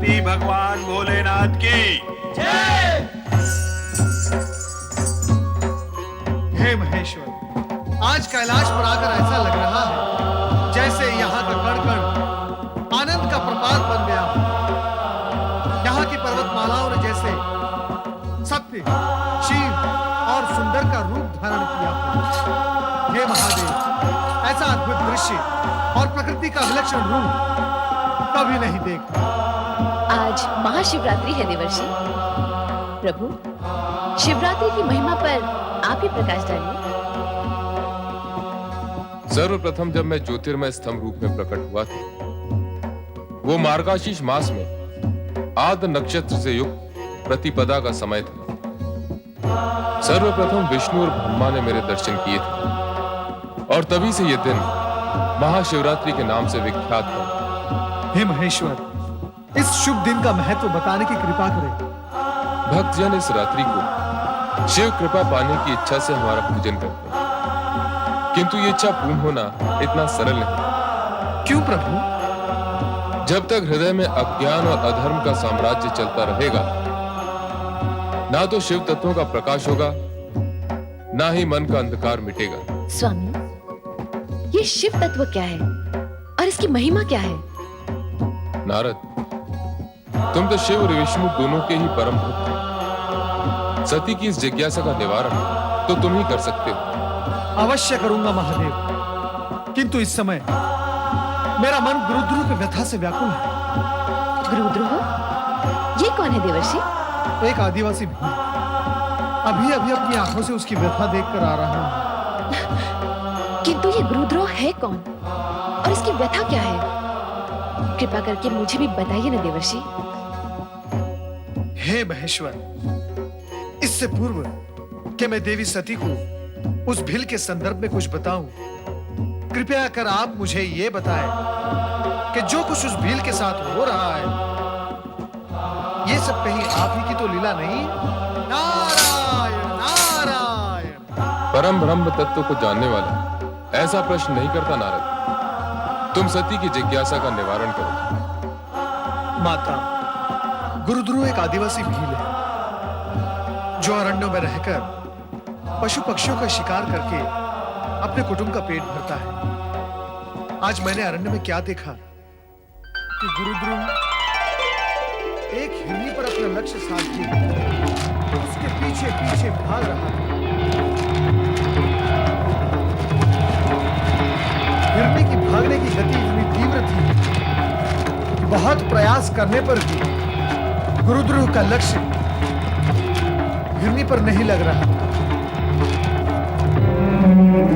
शक्ति भगवान भोलेनाथ की जय। हे महेश्वर, आज कैलाश पर आकर ऐसा लग रहा है जैसे यहाँ का कण कण आनंद का प्रपात बन गया हो। यहाँ की पर्वतमालाओं ने जैसे सत्य, शिव और सुंदर का रूप धारण किया हो। हे महादेव, ऐसा अद्भुत दृश्य और प्रकृति का विलक्षण रूप कभी नहीं देखा। आज महाशिवरात्रि है देवर्षि। प्रभु, शिवरात्रि की महिमा पर आप ही प्रकाश डालिए। सर्वप्रथम जब मैं ज्योतिर्मय स्तंभ रूप में प्रकट हुआ था, वो मार्गशीर्ष मास में आद्र नक्षत्र से युक्त प्रतिपदा का समय था। सर्वप्रथम विष्णु और ब्रह्मा ने मेरे दर्शन किए थे और तभी से यह दिन महाशिवरात्रि के नाम से विख्यात है। हे महेश्वर, इस शुभ दिन का महत्व बताने की कृपा करें। भक्तजन इस रात्रि को शिव कृपा पाने की इच्छा से हमारा पूजन करते हैं, किंतु ये इच्छा पूर्ण होना इतना सरल नहीं। क्यों प्रभु? जब तक हृदय में अज्ञान और अधर्म का साम्राज्य चलता रहेगा, ना तो शिव तत्वों का प्रकाश होगा, ना ही मन का अंधकार मिटेगा। स्वामी, ये शिव तत्व क्या है और इसकी महिमा क्या है? नारद, तुम तो शिव और विष्णु दोनों के ही परम भक्त हो। सती की इस जिज्ञासा का निवारण तो तुम ही कर सकते हो। अवश्य करूंगा महादेव, किंतु इस समय मेरा मन गुरुद्रोह की व्यथा से व्याकुल है। गुरुद्रोह? ये कौन है देवर्षि? एक आदिवासी भील। अभी अभी अपनी आंखों से उसकी व्यथा देखकर आ रहा हूं। किंतु ये गुरुद्रोह है कौन और इसकी व्यथा क्या है? कृपा करके मुझे भी बताइए ना देवर्षि। हे महेश्वर, इससे पूर्व कि मैं देवी सती को उस भील के संदर्भ में कुछ बताऊं, कृपया कर आप मुझे यह बताएं कि जो कुछ उस भील के साथ हो रहा है, ये सब कहीं आप ही की तो लीला नहीं? नारायण नारायण। परम ब्रह्म तत्व को जानने वाला ऐसा प्रश्न नहीं करता नारद। तुम सती की जिज्ञासा का निवारण करो। माता, गुरुद्रोह एक आदिवासी भील है जो अरण्यों में रहकर पशु पक्षियों का शिकार करके अपने कुटुंब का पेट भरता है। आज मैंने अरण्य में क्या देखा कि गुरुद्रोह एक हिरनी पर अपना लक्ष्य साध के उसके पीछे पीछे भाग रहा है। हिरनी की भागने की गति इतनी तीव्र थी कि बहुत प्रयास करने पर भी गुरुद्रोह का लक्ष्य हिरनी पर नहीं लग रहा।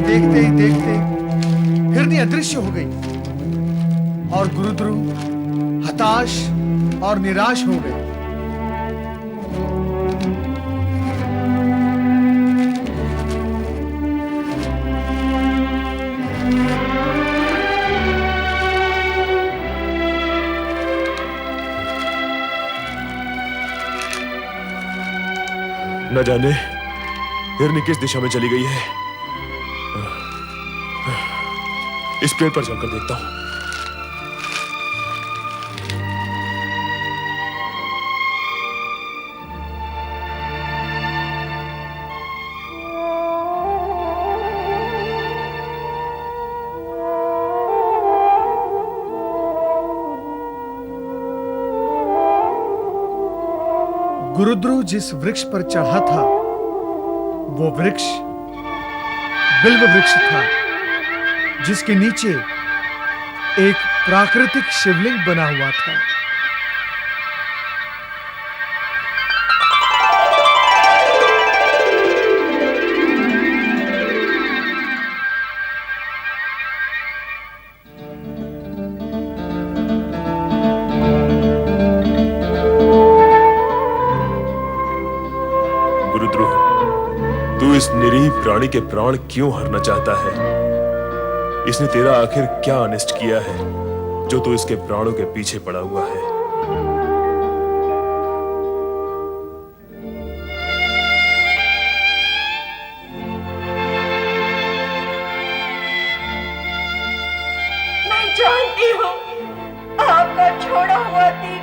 देखते ही देखते हिरनी अदृश्य हो गई और गुरुद्रोह हताश और निराश हो गए। न जाने हिरनी किस दिशा में चली गई है। इस पेड़ पर चलकर देखता हूं। गुरुद्रोह जिस वृक्ष पर चढ़ा था, वो वृक्ष बिल्व वृक्ष था, जिसके नीचे एक प्राकृतिक शिवलिंग बना हुआ था। गुरुद्रोह, तू इस निरीह प्राणी के प्राण क्यों हरना चाहता है? इसने तेरा आखिर क्या अनिष्ट किया है जो तू इसके प्राणों के पीछे पड़ा हुआ है? मैं जानती हूँ आपका छोड़ा हुआ तीर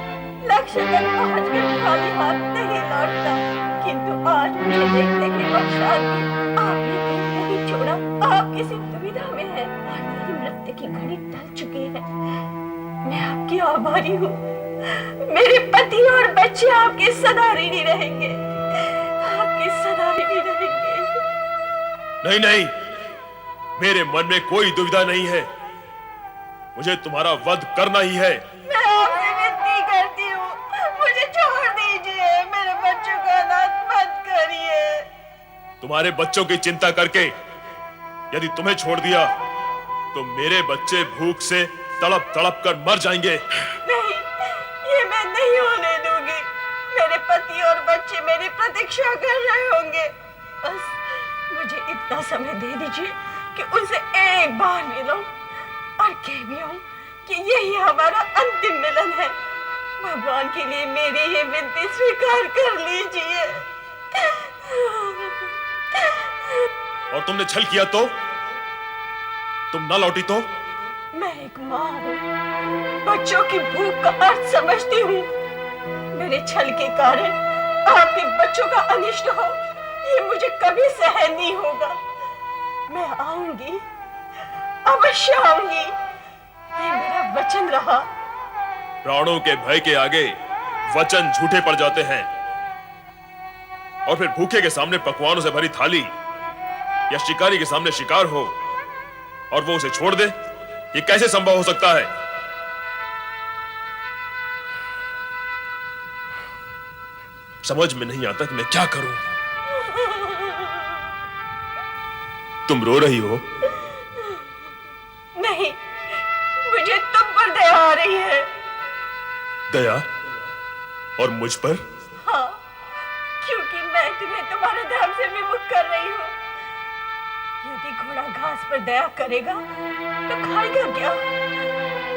शतन पहुंच कर खाली हाथ नहीं लौटता, किंतु आज मुझे देखते ही बख्शा दी। आपने दिल नहीं छोड़ा, आप किसी दुविधा में हैं और मेरी मृत्यु की घड़ी टल चुकी है। मैं आपकी आभारी हूँ। मेरे पति और बच्चे आपके सदा ऋणी रहेंगे, आपके सदा ऋणी रहेंगे। नहीं नहीं, मेरे मन में कोई दुविधा नहीं है। मुझे तुम्हारा वध करना ही है। मैं आपसे विनती करती हूँ, मुझे छोड़ दीजिए, मेरे बच्चों का अनाथ मत करिए। तुम्हारे बच्चों की चिंता करके यदि तुम्हें छोड़ दिया तो मेरे बच्चे भूख से तड़प तड़प कर मर जाएंगे। नहीं, ये मैं नहीं होने दूंगी। मेरे पति और बच्चे मेरी प्रतीक्षा कर रहे होंगे। बस मुझे इतना समय दे दीजिए कि उनसे एक बार मिलूं और कह भी आऊं कि यही हमारा अंतिम मिलन है। भगवान के लिए मेरी ये विनती स्वीकार कर लीजिए। और तुमने छल किया तो? तुम न लौटी तो? मैं एक माँ हूँ, बच्चों की भूख का अर्थ समझती हूँ। मेरे छल के कारण आपके बच्चों का अनिष्ट हो, ये मुझे कभी सहन नहीं होगा। मैं आऊंगी, अवश्य आऊंगी, ये मेरा वचन रहा। प्राणों के भय के आगे वचन झूठे पड़ जाते हैं। और फिर भूखे के सामने पकवानों से भरी थाली या शिकारी के सामने शिकार हो और वो उसे छोड़ दे, ये कैसे संभव हो सकता है? समझ में नहीं आता कि मैं क्या करूं। तुम रो रही हो? नहीं, मुझे तुम पर दया आ रही है। दया? और मुझ पर? हाँ, क्योंकि मैं तुम्हें तुम्हारे धर्म से विमुख कर रही हूँ। यदि घोड़ा घास पर दया करेगा तो खाएगा क्या?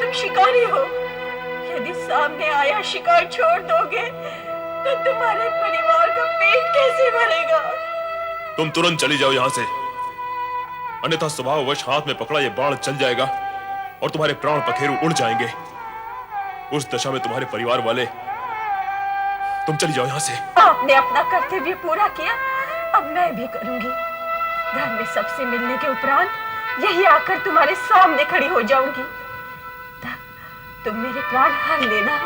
तुम शिकारी हो, यदि सामने आया शिकार छोड़ दोगे तो तुम्हारे परिवार का पेट कैसे भरेगा? तुम तुरंत चली जाओ यहां से, अन्यथा स्वभाववश हाथ में पकड़ा ये बाण चल जाएगा और तुम्हारे प्राण पखेरु उड़ जाएंगे। उस दशा में तुम्हारे परिवार वाले, तुम चली जाओ यहां से। आपने अपना कर्तव्य पूरा किया, अब मैं भी करूंगी। घर में सबसे मिलने के उपरांत यही आकर तुम्हारे सामने खड़ी हो जाऊंगी। तब तुम मेरे प्राण हर लेना।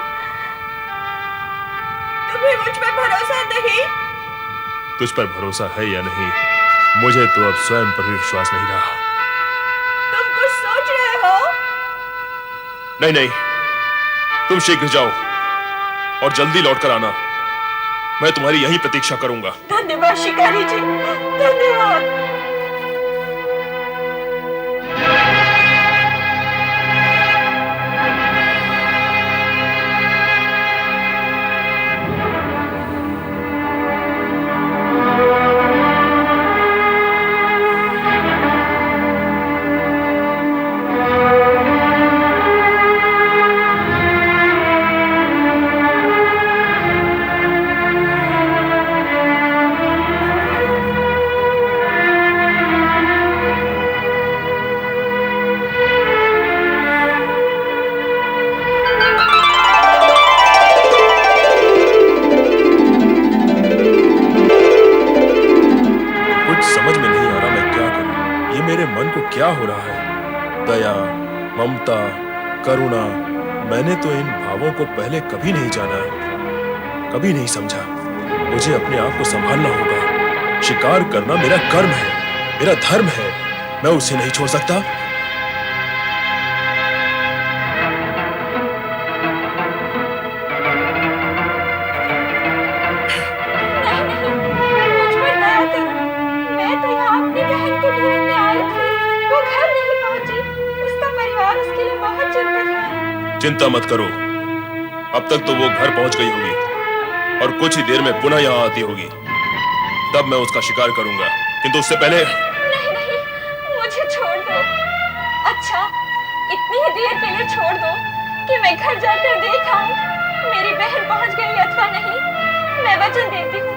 तुम्हें मुझ पर भरोसा नहीं? तुझ पर भरोसा है या नहीं, मुझे तो अब स्वयं पर भी विश्वास नहीं रहा। तुम कुछ सोच रहे हो? नहीं नहीं, तुम शीघ्र जाओ और जल्दी लौटकर आना। मैं तुम्हारी यही प्रतीक्षा करूंगा। धन्यवाद शिकारी जी, धन्यवाद। क्या हो रहा है? दया, ममता, करुणा, मैंने तो इन भावों को पहले कभी नहीं जाना, कभी नहीं समझा। मुझे अपने आप को संभालना होगा। शिकार करना मेरा कर्म है, मेरा धर्म है, मैं उसे नहीं छोड़ सकता। चिंता मत करो, अब तक तो वो घर पहुंच गई होगी और कुछ ही देर में पुनः यहाँ आती होगी, तब मैं उसका शिकार करूंगा। किंतु उससे पहले नहीं नहीं, मुझे छोड़ दो। अच्छा, इतनी ही देर के लिए छोड़ दो कि मैं घर जाकर देख आऊं मेरी बहन पहुंच गई अथवा नहीं। मैं वचन देती हूँ,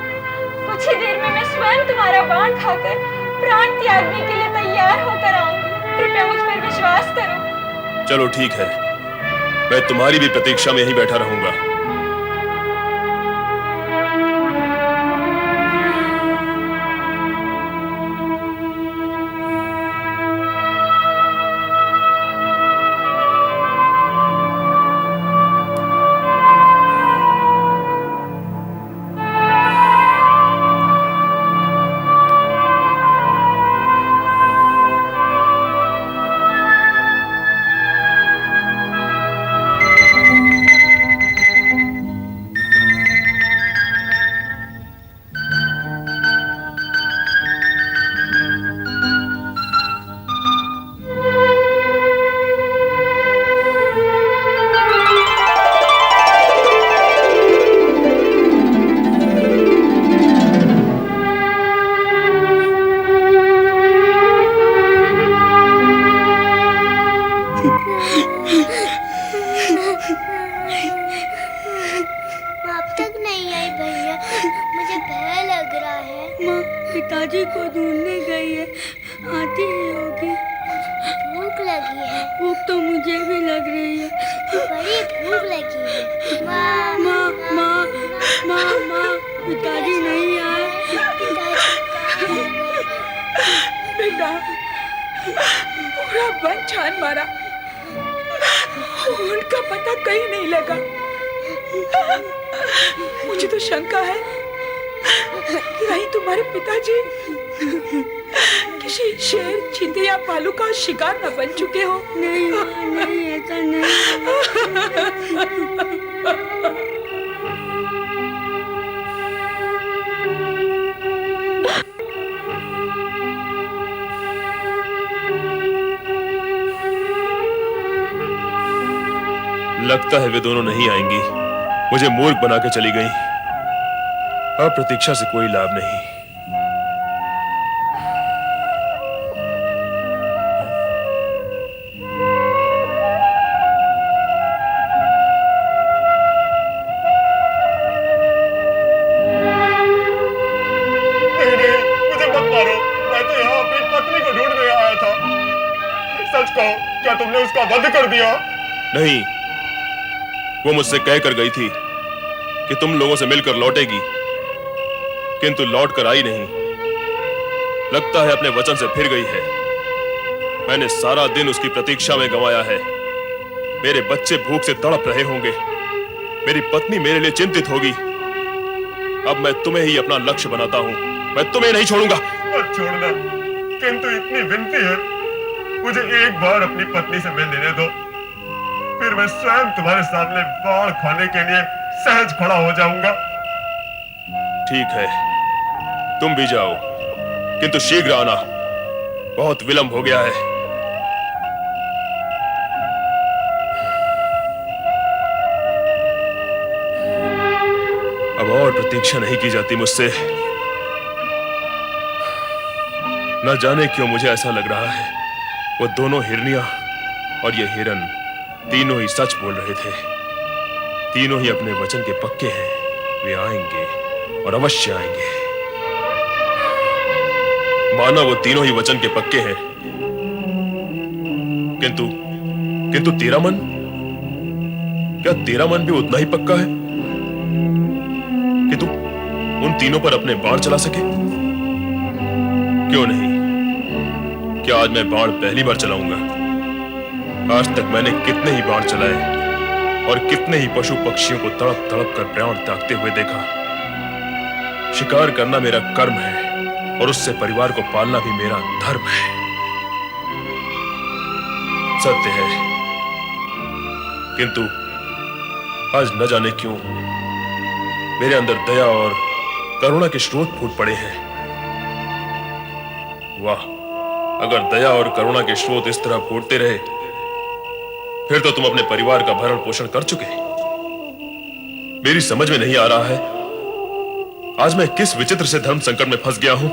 कुछ ही देर में मैं स्वयं तुम्हारा बाण खाकर प्राण त्यागने के लिए तैयार होकर आऊंगी। कृपया मुझ पर विश्वास करो। चलो ठीक है, मैं तुम्हारी भी प्रतीक्षा में यहीं बैठा रहूंगा। कहा, पूरा वन छान मारा, उनका पता कहीं नहीं लगा। मुझे तो शंका है कि कहीं तुम्हारे पिताजी किसी शेर, चीते या भालू का शिकार न बन चुके हो। नहीं नहीं, ऐसा नहीं। लगता है वे दोनों नहीं आएंगी। मुझे मूर्ख बना के चली गई। अब प्रतीक्षा से कोई लाभ नहीं। मुझे मत मारो, मैं तो यहाँ अपनी पत्नी को ढूंढने आया था। सच कहो, क्या तुमने उसका वध कर दिया? नहीं, वो मुझसे कहकर गई थी कि तुम लोगों से मिलकर लौटेगी, किंतु लौट कर आई नहीं। लगता है अपने वचन से फिर गई है। मैंने सारा दिन उसकी प्रतीक्षा में गंवाया है। मेरे बच्चे भूख से तड़प रहे होंगे, मेरी पत्नी मेरे लिए चिंतित होगी। अब मैं तुम्हें ही अपना लक्ष्य बनाता हूं। मैं तुम्हें नहीं छोड़ूंगा। मत छोड़ना, किंतु इतनी विनती है, मुझे एक बार अपनी पत्नी से मिल लेने दो, फिर मैं स्वयं तुम्हारे सामने बाढ़ खाने के लिए सहज खड़ा हो जाऊंगा। ठीक है, तुम भी जाओ, किंतु शीघ्र आना, बहुत विलंब हो गया है। अब और प्रतीक्षा नहीं की जाती मुझसे। न जाने क्यों मुझे ऐसा लग रहा है वो दोनों हिरनियां और ये हिरन तीनों ही सच बोल रहे थे। तीनों ही अपने वचन के पक्के हैं। वे आएंगे और अवश्य आएंगे। माना वो तीनों ही वचन के पक्के हैं, किंतु तेरा मन, क्या तेरा मन भी उतना ही पक्का है कि तू उन तीनों पर अपने बाण चला सके? क्यों नहीं? क्या आज मैं बाण पहली बार चलाऊंगा? आज तक मैंने कितने ही बाण चलाए और कितने ही पशु पक्षियों को तड़प तड़प कर प्राण त्यागते हुए देखा। शिकार करना मेरा कर्म है और उससे परिवार को पालना भी मेरा धर्म है। सत्य है, किंतु आज न जाने क्यों मेरे अंदर दया और करुणा के स्रोत फूट पड़े हैं। वाह, अगर दया और करुणा के स्रोत इस तरह फूटते रहे, फिर तो तुम अपने परिवार का भरण पोषण कर चुके। मेरी समझ में नहीं आ रहा है आज मैं किस विचित्र से धर्म संकट में फंस गया हूं।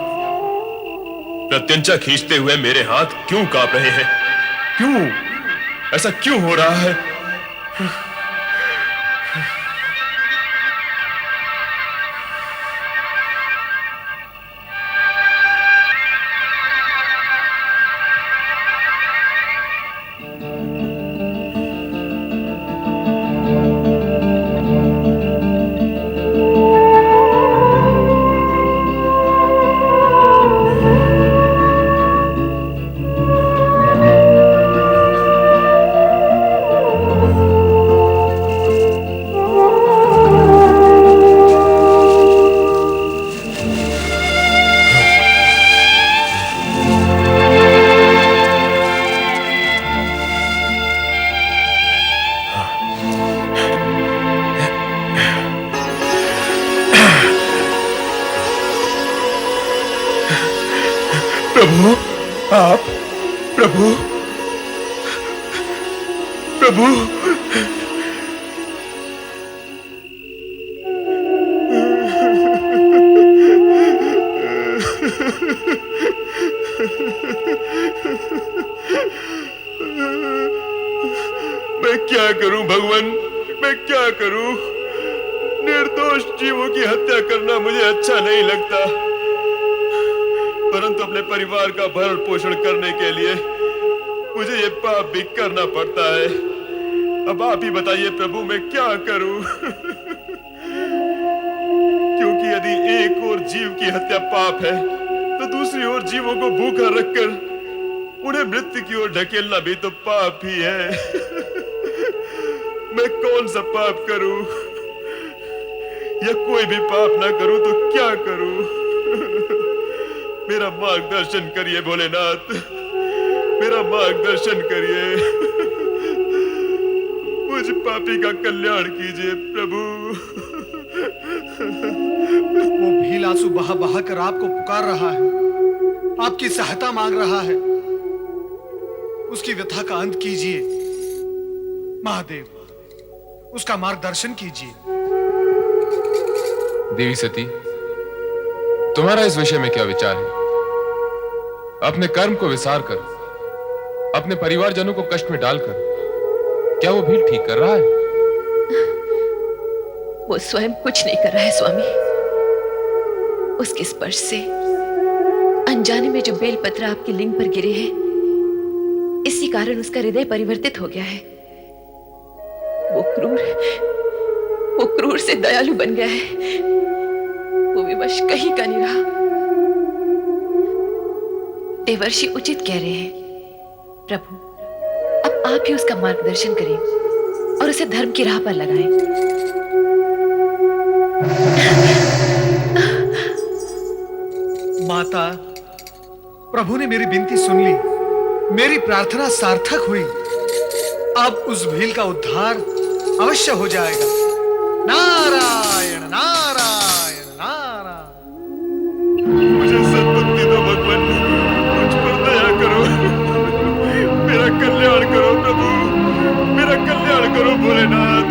प्रत्यंचा खींचते हुए मेरे हाथ क्यों कांप रहे हैं? क्यों ऐसा क्यों हो रहा है? प्रभु, आप प्रभु प्रभु मैं क्या करूं भगवान, मैं क्या करूं? निर्दोष जीवों की हत्या करना मुझे अच्छा नहीं लगता, परंतु अपने परिवार का भरण पोषण करने के लिए मुझे ये पाप भी करना पड़ता है। अब आप ही बताइए प्रभु, मैं क्या करूं? क्योंकि यदि एक और जीव की हत्या पाप है, तो दूसरी दूसरी ओर जीवों को भूखा रखकर उन्हें मृत्यु की ओर ढकेलना भी तो पाप ही है। मैं कौन सा पाप करूं, या कोई भी पाप ना करूं तो क्या करूं? मेरा मार्गदर्शन करिए भोलेनाथ, मेरा मार्गदर्शन करिए। मुझ पापी का कल्याण कीजिए प्रभु। वो भील आंसू बहा बहा कर आपको पुकार रहा है, आपकी सहायता मांग रहा है। उसकी व्यथा का अंत कीजिए महादेव, उसका मार्गदर्शन कीजिए। देवी सती, तुम्हारा इस विषय में क्या विचार है? अपने कर्म को विसार कर, अपने परिवारजनों को कष्ट में डालकर क्या वो भील ठीक कर रहा है? वो स्वयं कुछ नहीं कर रहा है स्वामी। उसके स्पर्श से अनजाने में जो बेलपत्र आपके लिंग पर गिरे हैं, इसी कारण उसका हृदय परिवर्तित हो गया है। वो क्रूर से दयालु बन गया है। वो विवश कहीं का नहीं रहा। देवर्षि उचित कह रहे हैं। प्रभु, अब आप ही उसका मार्गदर्शन करें और उसे धर्म की राह पर लगाएं। माता, प्रभु ने मेरी विनती सुन ली, मेरी प्रार्थना सार्थक हुई। अब उस भील का उद्धार अवश्य हो जाएगा। नारायण नारायण नारायण। मुझे सद्बुद्धि दो भगवान, मुझ पर दया करो, मेरा कल्याण करो प्रभु, मेरा कल्याण करो भोलेनाथ।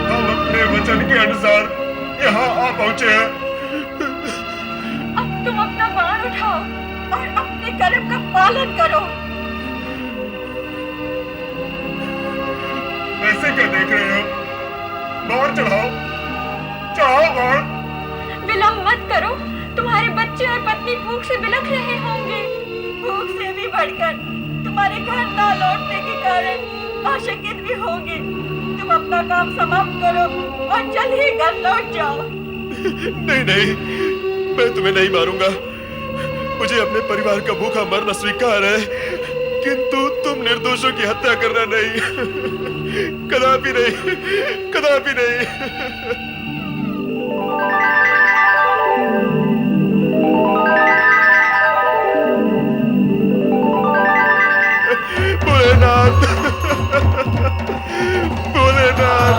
हम अपने वचन के अनुसार यहाँ आ पहुंचे हैं। अब तुम अपना बाण उठाओ और अपने कर्म का पालन करो। ऐसे क्या देख रहे हो? बाण चढ़ाओ, चढ़ाओ बाण। विलंब मत करो, तुम्हारे बच्चे और पत्नी भूख से बिलख रहे होंगे। भूख से भी बढ़कर तुम्हारे घर ना लौटने के कारण आशंकित भी होंगे। तुम अपना काम समाप्त करो और जल्द ही घर लौट जाओ। नहीं नहीं, मैं तुम्हें नहीं मारूंगा। मुझे अपने परिवार का भूखा मरना स्वीकार है, किंतु तुम निर्दोषों की हत्या करना नहीं। कदापि नहीं, कदापि नहीं। भोलेनाथ, भोलेनाथ।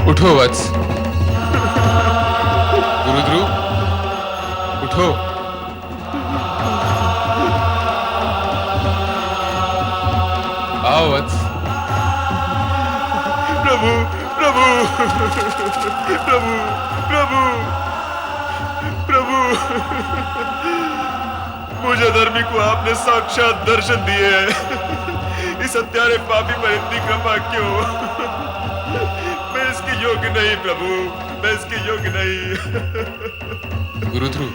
उठो वत्स। गुरुद्रुव, उठो। आओ वत्स। प्रभु प्रभु प्रभु प्रभु प्रभु, मुझे धर्मी को आपने साक्षात दर्शन दिए हैं। इस हत्यारे पापी पर इतनी कृपा क्यों? मैं इसके योग्य नहीं प्रभु, मैं इसके योग्य नहीं। गुरुध्रुव,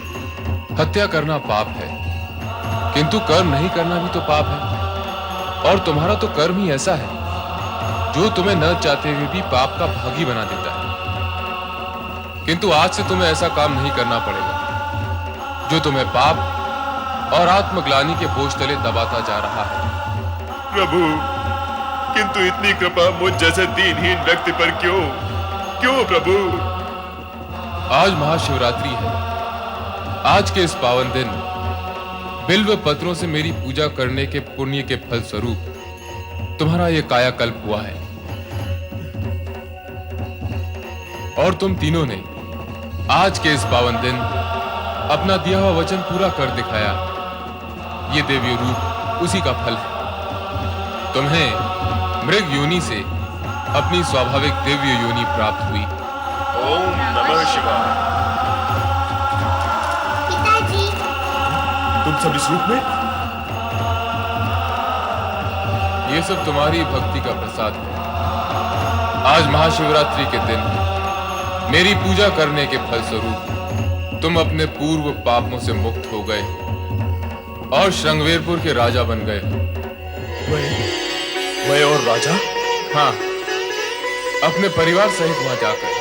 हत्या करना पाप है, किंतु कर्म नहीं करना भी तो पाप है। और तुम्हारा तो कर्म ही ऐसा है जो तुम्हें न चाहते हुए भी पाप का भागी बना देता है। किंतु आज से तुम्हें ऐसा काम नहीं करना पड़ेगा जो तुम्हें पाप और आत्मग्लानि के बोझ तले दबाता जा रहा है। प्रभु, किंतु इतनी कृपा मुझ जैसे दीनहीन व्यक्ति पर क्यों? क्यों प्रभु? आज महाशिवरात्रि है। आज के इस पावन दिन बिल्व पत्रों से मेरी पूजा करने के पुण्य के फल स्वरूप तुम्हारा यह कायाकल्प हुआ है। और तुम तीनों ने आज के इस पावन दिन अपना दिया हुआ वचन पूरा कर दिखाया ये देवी रूप उसी का फल है। तुम्हें मृग योनि से अपनी स्वाभाविक दिव्य योनि प्राप्त हुई। ओम नमः शिवाय। पिताजी, तुम सब इस रूप में? ये सब तुम्हारी भक्ति का प्रसाद है। आज महाशिवरात्रि के दिन मेरी पूजा करने के फलस्वरूप तुम अपने पूर्व पापों से मुक्त हो गए और श्रृंगवेरपुर के राजा बन गए हो। वह और राजा? हाँ, अपने परिवार सहित वहां जाकर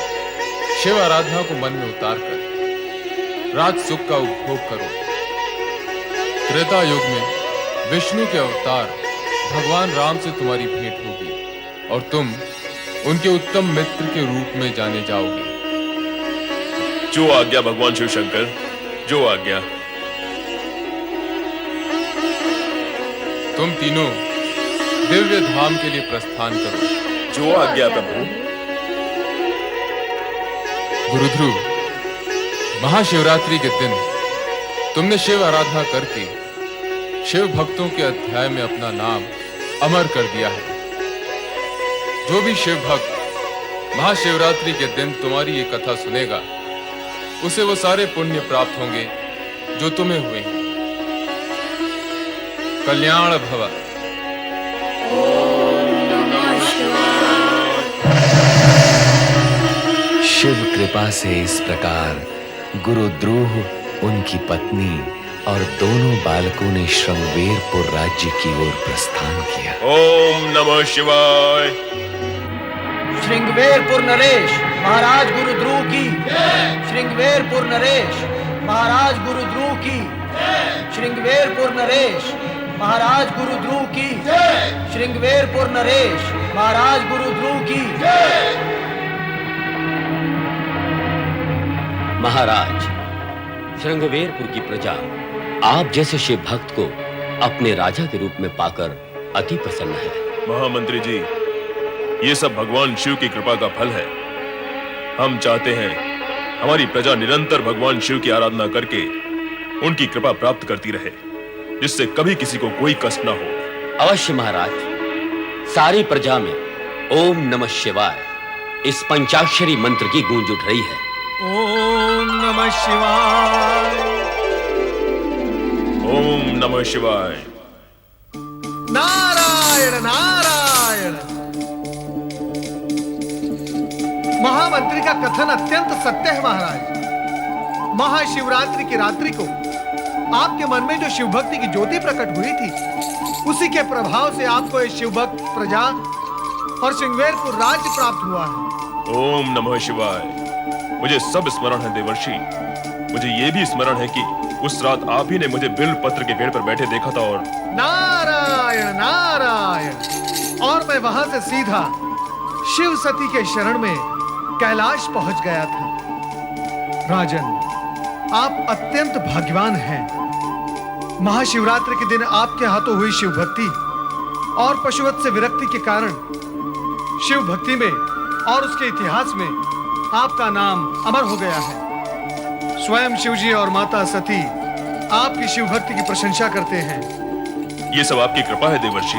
शिव आराधना को मन में उतारकर राज सुख का उपभोग करो। त्रेता युग में विष्णु के अवतार भगवान राम से तुम्हारी भेंट होगी और तुम उनके उत्तम मित्र के रूप में जाने जाओगे। जो आज्ञा भगवान शिव शंकर, जो आज्ञा। तुम तीनों दिव्य धाम के लिए प्रस्थान करो। जो आज्ञा प्रभु। गुरुध्रुव, महाशिवरात्रि के दिन तुमने शिव आराधना करके शिव भक्तों के अध्याय में अपना नाम अमर कर दिया है। जो भी शिव भक्त महाशिवरात्रि के दिन तुम्हारी ये कथा सुनेगा, उसे वो सारे पुण्य प्राप्त होंगे जो तुम्हें हुए हैं। कल्याण भव। शिव कृपा से इस प्रकार गुरुद्रोह, उनकी पत्नी और दोनों बालकों ने श्रृंगवेरपुर राज्य की ओर प्रस्थान किया। ओम नमः शिवाय। श्रृंगवेरपुर नरेश महाराज गुरुद्रोह की। श्रृंगवेरपुर नरेश महाराज गुरुद्रोह की। श्रृंगवेरपुर नरेश महाराज गुरुद्रोह की। श्रृंगवेरपुर नरेश महाराज गुरुद्रोह की। महाराज, श्रृंगवेरपुर की प्रजा आप जैसे शिव भक्त को अपने राजा के रूप में पाकर अति प्रसन्न है। महामंत्री जी, ये सब भगवान शिव की कृपा का फल है। हम चाहते हैं हमारी प्रजा निरंतर भगवान शिव की आराधना करके उनकी कृपा प्राप्त करती रहे, जिससे कभी किसी को कोई कष्ट न हो। अवश्य महाराज, सारी प्रजा में ओम नमः शिवाय इस पंचाक्षरी मंत्र की गूंज उठ रही है। ओम नमः शिवाय। ओम नमः शिवाय। नारायण नारायण। महामंत्री का कथन अत्यंत सत्य है महाराज। महाशिवरात्रि की रात्रि को आपके मन में जो शिव भक्ति की ज्योति प्रकट हुई थी, उसी के प्रभाव से आपको ये शिव भक्त प्रजा और श्रृंगवेरपुर राज्य प्राप्त हुआ है। ओम नमः शिवाय। मुझे सब स्मरण है देवर्षि। मुझे ये भी स्मरण है कि उस रात आप ही ने मुझे बिल्व पत्र के पेड़ पर बैठे देखा था और नारायण नारायण। और मैं वहां से सीधा शिव सती के शरण में कैलाश पहुंच गया था। राजन, आप अत्यंत भाग्यवान हैं। महाशिवरात्रि के दिन आपके हाथों हुई शिव भक्ति और पशुवत से विरक्ति के कारण शिव भक्ति में और उसके इतिहास में आपका नाम अमर हो गया है। स्वयं शिवजी और माता सती आपकी शिव भक्ति की प्रशंसा करते हैं। ये सब आपकी कृपा है देवर्षि।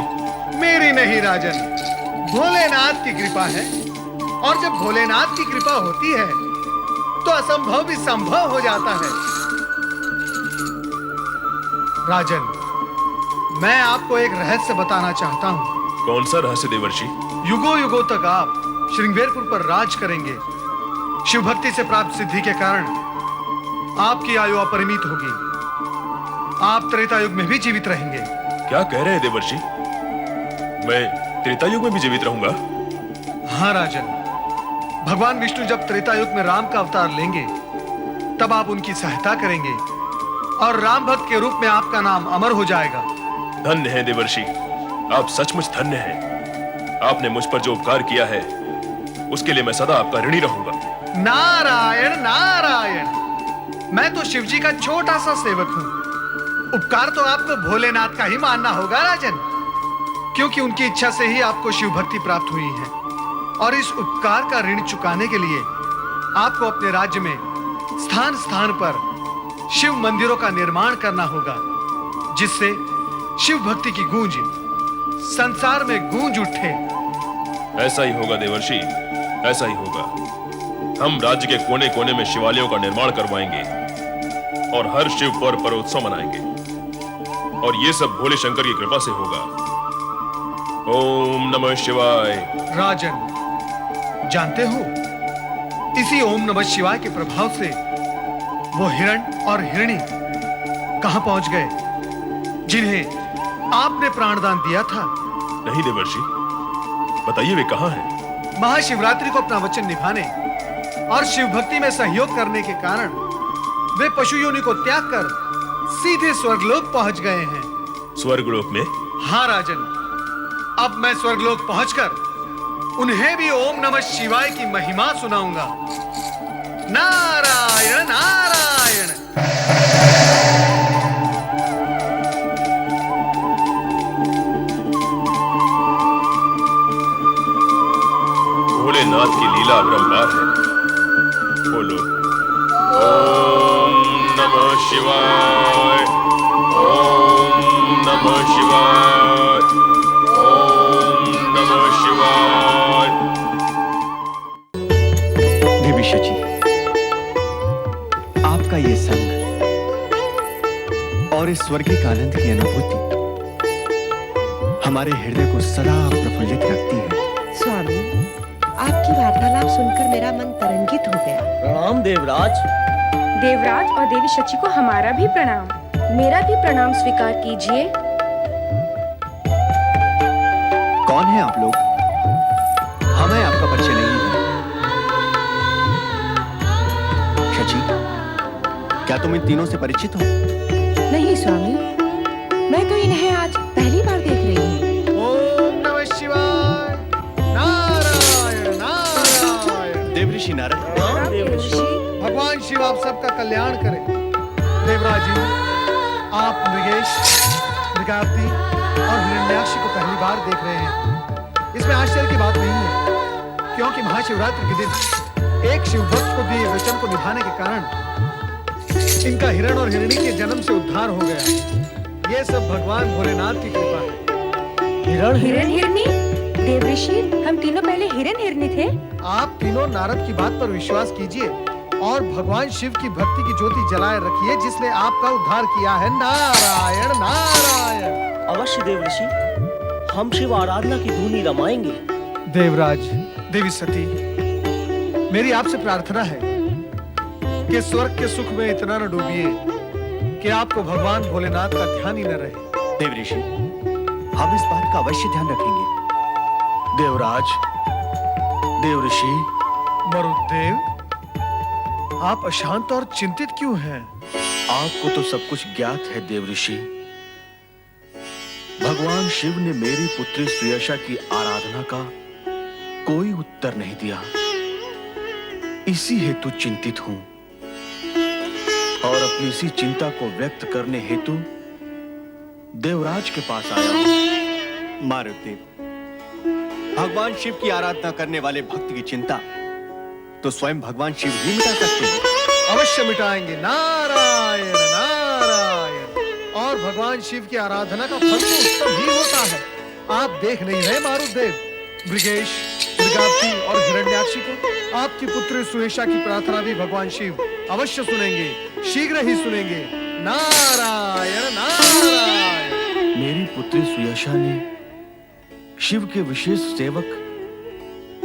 मेरी नहीं राजन, भोलेनाथ की कृपा है। और जब भोलेनाथ की कृपा होती है तो असंभव भी संभव हो जाता है। राजन, मैं आपको एक रहस्य बताना चाहता हूँ। कौन सा रहस्य देवर्षि? युगों युगों तक आप श्रृंगवेरपुर पर राज करेंगे। शिव भक्ति से प्राप्त सिद्धि के कारण आपकी आयु अपरिमित होगी। आप त्रेता युग में भी जीवित रहेंगे। क्या कह रहे हैं देवर्षि? मैं त्रेता युग में भी जीवित रहूंगा? हाँ राजन, भगवान विष्णु जब त्रेता युग में राम का अवतार लेंगे, तब आप उनकी सहायता करेंगे और राम भक्त के रूप में आपका नाम अमर हो जाएगा। धन्य है देवर्षि, आप सचमुच धन्य हैं। आपने मुझ पर जो उपकार किया है, उसके लिए मैं सदा आपका ऋणी रहूंगा। नारायण नारायण। मैं तो शिवजी का छोटा सा सेवक हूँ। उपकार तो आपको भोलेनाथ का ही मानना होगा राजन, क्योंकि उनकी इच्छा से ही आपको शिव भक्ति प्राप्त हुई है। और इस उपकार का ऋण चुकाने के लिए आपको अपने राज्य में स्थान स्थान पर शिव मंदिरों का निर्माण करना होगा, जिससे शिव भक्ति की गूंज संसार में गूंज उठे। ऐसा ही होगा देवर्षि, ऐसा ही होगा। हम राज्य के कोने कोने में शिवालयों का निर्माण करवाएंगे और हर शिव पर्व पर उत्सव मनाएंगे, और ये सब भोले शंकर की कृपा से होगा। ओम नमः शिवाय। राजन, जानते हो, इसी ओम नमः शिवाय के प्रभाव से वो हिरण और हिरणी कहां पहुंच गए जिन्हें आपने प्राणदान दिया था? नहीं देवर्षि, बताइए वे कहां हैं? महाशिवरात्रि को अपना वचन निभाने और शिव भक्ति में सहयोग करने के कारण वे पशु योनि को त्याग कर सीधे स्वर्गलोक पहुंच गए हैं। स्वर्गलोक में? हाँ राजन, अब मैं स्वर्गलोक पहुंचकर उन्हें भी ओम नमः शिवाय की महिमा सुनाऊंगा। नारायण नारायण। भोलेनाथ की लीला अपरंपार है। बोलो ओम नमः शिवाय, ओम नमः शिवाय, ओम नमः शिवाय। देवीशा जी, आपका ये संग और इस स्वर्गीय आनंद की अनुभूति हमारे हृदय को सदा प्रफुल्लित रखती है। स्वामी, आपकी वार्तालाप सुनकर मेरा मन तरंगित हो गया। प्रणाम देवराज। देवराज और देवी शची को हमारा भी प्रणाम। मेरा भी प्रणाम स्वीकार कीजिए। कौन है आप लोग? हमें आपका परिचय नहीं है। शची, क्या तुम इन तीनों से परिचित हो? नहीं स्वामी, मैं तो इन्हें आज पहली बार देख रही हूँ। ओम नमः शिवाय। नारायण नारायण। देवऋषि नारद। भगवान शिव आप सबका कल्याण करें। देवराज जी, आप मृगेश, मृगावती और हिरण्याक्ष को पहली बार देख रहे हैं। इसमें आश्चर्य की बात नहीं है, क्योंकि महाशिवरात्रि के दिन एक शिव भक्त को दिए वचन को निभाने के कारण इनका हिरण और हिरणी के जन्म से उद्धार हो गया। ये सब भगवान भोलेनाथ की कृपा है। हिरण हिरनी? देवऋषि, हम तीनों पहले हिरण हिरनी थे। आप तीनों नारद की बात पर विश्वास कीजिए और भगवान शिव की भक्ति की ज्योति जलाए रखिए, जिसने आपका उद्धार किया है। नारायण नारायण। अवश्य देवऋषि, हम शिव आराधना की धुनी रमाएंगे। देवराज, देवी सती, मेरी आपसे प्रार्थना है कि स्वर्ग के सुख में इतना न डूबिए कि आपको भगवान भोलेनाथ का ध्यान ही न रहे। देवऋषि, हम इस बात का अवश्य ध्यान रखेंगे। देवराज, देवऋषि। मरुदेव, आप अशांत और चिंतित क्यों हैं? आपको तो सब कुछ ज्ञात है देवऋषि। भगवान शिव ने मेरी पुत्री सुयशा की आराधना का कोई उत्तर नहीं दिया, इसी हेतु चिंतित हूं और अपनी इसी चिंता को व्यक्त करने हेतु देवराज के पास आया हूं। मारुदेव, भगवान शिव की आराधना करने वाले भक्त की चिंता तो स्वयं भगवान शिव ही मिटा सकते हैं। अवश्य मिटाएंगे। नारायण नारायण। और भगवान शिव की आराधना का फल तो उत्तम ही होता है। आप देख नहीं रहे मारुदेव, मृगेश, मृगावती और हिरण्याक्षी को आपकी पुत्री सुयशा की प्रार्थना भी भगवान शिव अवश्य सुनेंगे, शीघ्र ही सुनेंगे। नारायण नारायण। मेरी पुत्री सुयशा ने शिव के विशेष सेवक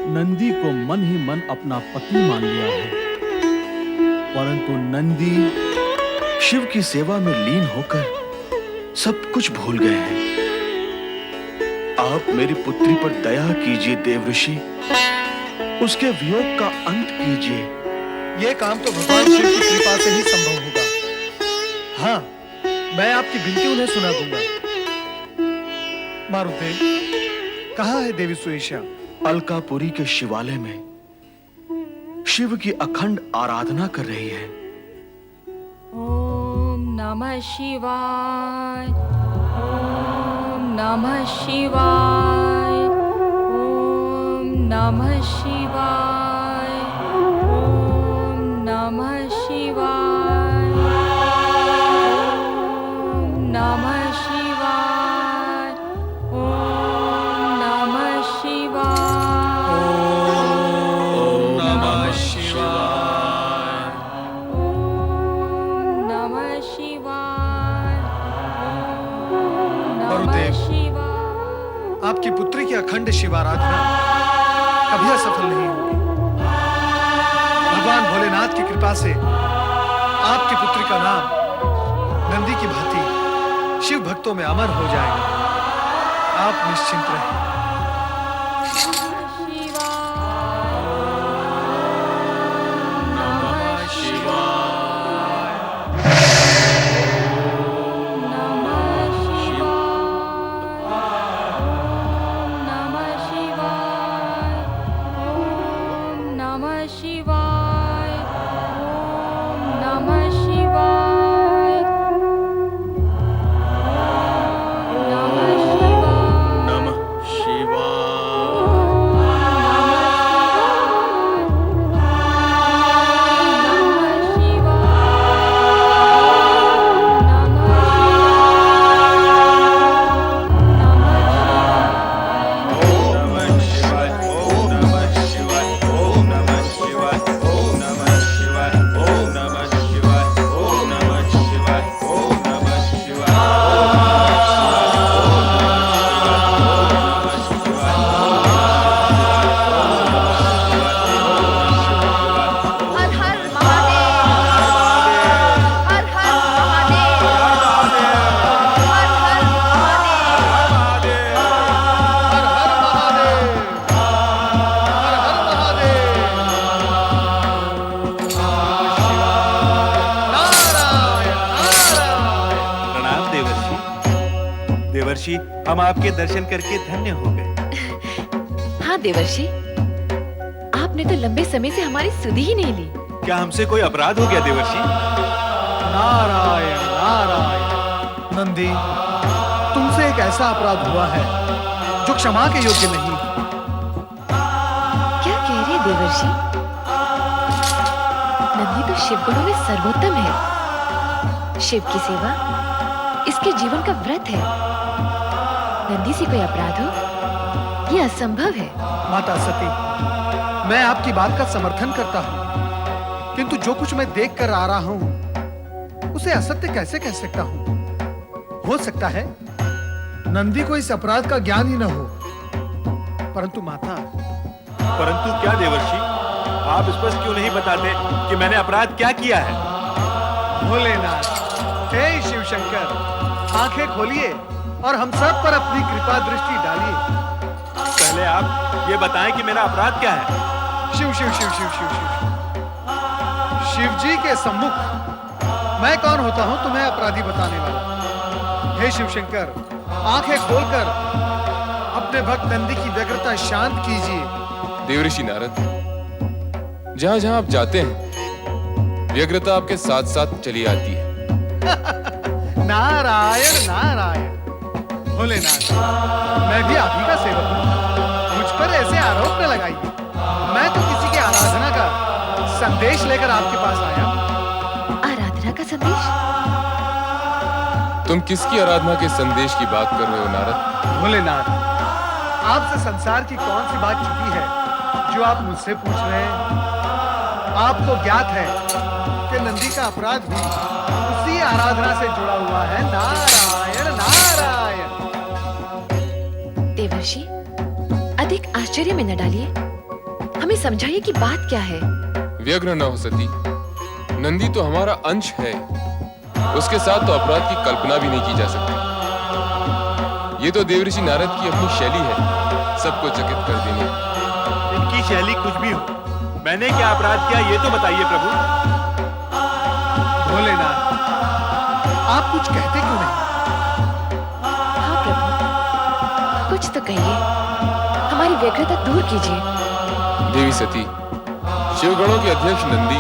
नंदी को मन ही मन अपना पति मान लिया है, परंतु नंदी शिव की सेवा में लीन होकर सब कुछ भूल गए हैं। आप मेरी पुत्री पर दया कीजिए देवऋषि, उसके वियोग का अंत कीजिए। यह काम तो भगवान शिव की कृपा से ही संभव होगा। हाँ, मैं आपकी विनती उन्हें सुना दूंगा। मारुदेव, कहाँ है देवी सुयशा? अलकापुरी के शिवालय में शिव की अखंड आराधना कर रही है। ओम नमः शिवाय, ओम नमः शिवाय, ओम नमः शिवाय, ओम नमः शिवाय, ओम नमः आपकी पुत्री की अखंड शिवाराधना कभी असफल नहीं होगी। भगवान भोलेनाथ की कृपा से आपकी पुत्री का नाम नंदी की भांति शिव भक्तों में अमर हो जाएगा। आप निश्चिंत रहें। देवर्षि, हम आपके दर्शन करके धन्य हो गए। हाँ देवर्षि, आपने तो लंबे समय से हमारी सुधि ही नहीं ली। क्या हमसे कोई अपराध हो गया देवर्षि? नारायण नारायण। नंदी, तुमसे एक ऐसा अपराध हुआ है जो क्षमा के योग्य नहीं। क्या कह रहे देवर्षि? नंदी तो शिव गुणों में सर्वोत्तम है। शिव की सेवा इसके जीवन का व्रत है। नंदी से कोई अपराध हो, यह असंभव है। माता सती, मैं आपकी बात का समर्थन करता हूँ, किंतु जो कुछ मैं देख कर आ रहा हूँ उसे असत्य कैसे कह सकता हूँ? हो सकता है नंदी को इस अपराध का ज्ञान ही न हो, परंतु माता। परंतु क्या देवर्षि? आप स्पष्ट क्यों नहीं बताते कि मैंने अपराध क्या किया है? भोलेनाथ, हे शिव शंकर, आंखें खोलिए और हम सब पर अपनी कृपा दृष्टि डालिए। पहले आप ये बताएं कि मेरा अपराध क्या है? शिव शिव शिव शिव शिव शिव शिव जी के सम्मुख मैं कौन होता हूं तुम्हें अपराधी बताने वाला? हे शिव शंकर, आंखें खोलकर अपने भक्त नंदी की व्यग्रता शांत कीजिए। देवऋषि नारद, जहां जहां आप जाते हैं व्यग्रता आपके साथ साथ चली आती है। नारायण नारायण। भोलेनाथ, मैं भी आप ही का सेवक हूं, मुझ पर ऐसे आरोप न लगाइए। मैं तो किसी की आराधना का संदेश लेकर आपके पास आया। आराधना का संदेश? तुम किसकी आराधना के संदेश की बात कर रहे हो नारद? भोलेनाथ, आपसे संसार की कौन सी बात छुपी है जो आप मुझसे पूछ रहे हैं? आपको ज्ञात है कि नंदी का अपराध भी उसी आराधना से जुड़ा हुआ है। नारायण नारायण। देवर्षि, अधिक आश्चर्य में न डालिए, हमें समझाइए कि बात क्या है। व्यग्र न हो सती, नंदी तो हमारा अंश है, उसके साथ तो अपराध की कल्पना भी नहीं की जा सकती। ये तो देवऋषि नारद की अपनी शैली है, सबको चकित कर देनी। इनकी शैली कुछ भी हो, मैंने क्या अपराध किया ये तो बताइए प्रभु। भोलेनाथ, आप कुछ कहते क्यों नहीं? हाँ प्रभु, कुछ तो कहिए, हमारी व्यग्रता दूर कीजिए। देवी सती, शिवगणों के अध्यक्ष नंदी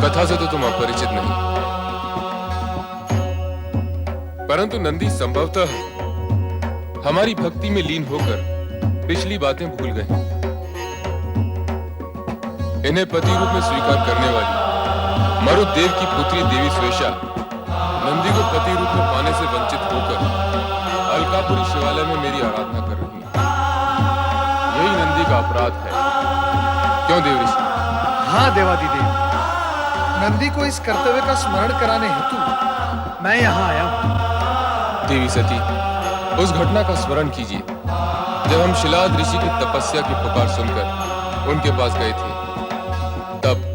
कथा से तो तुम अपरिचित नहीं, परंतु नंदी संभवतः हमारी भक्ति में लीन होकर पिछली बातें भूल गए। इन्हें पति रूप में स्वीकार करने वाली मरुदेव की पुत्री देवी स्वेशा नंदी को पति रूप में पाने से वंचित होकर अलकापुरी शिवालय में मेरी आराधना कर रही है। यही नंदी का अपराध है, क्यों देवऋषि? हाँ देवादिदेव, नंदी को इस कर्तव्य का स्मरण कराने हेतु मैं यहाँ आया हूँ। देवी सती, उस घटना का स्मरण कीजिए जब हम शिलाद ऋषि की तपस्या की पुकार सुनकर उनके पास गए थे। तब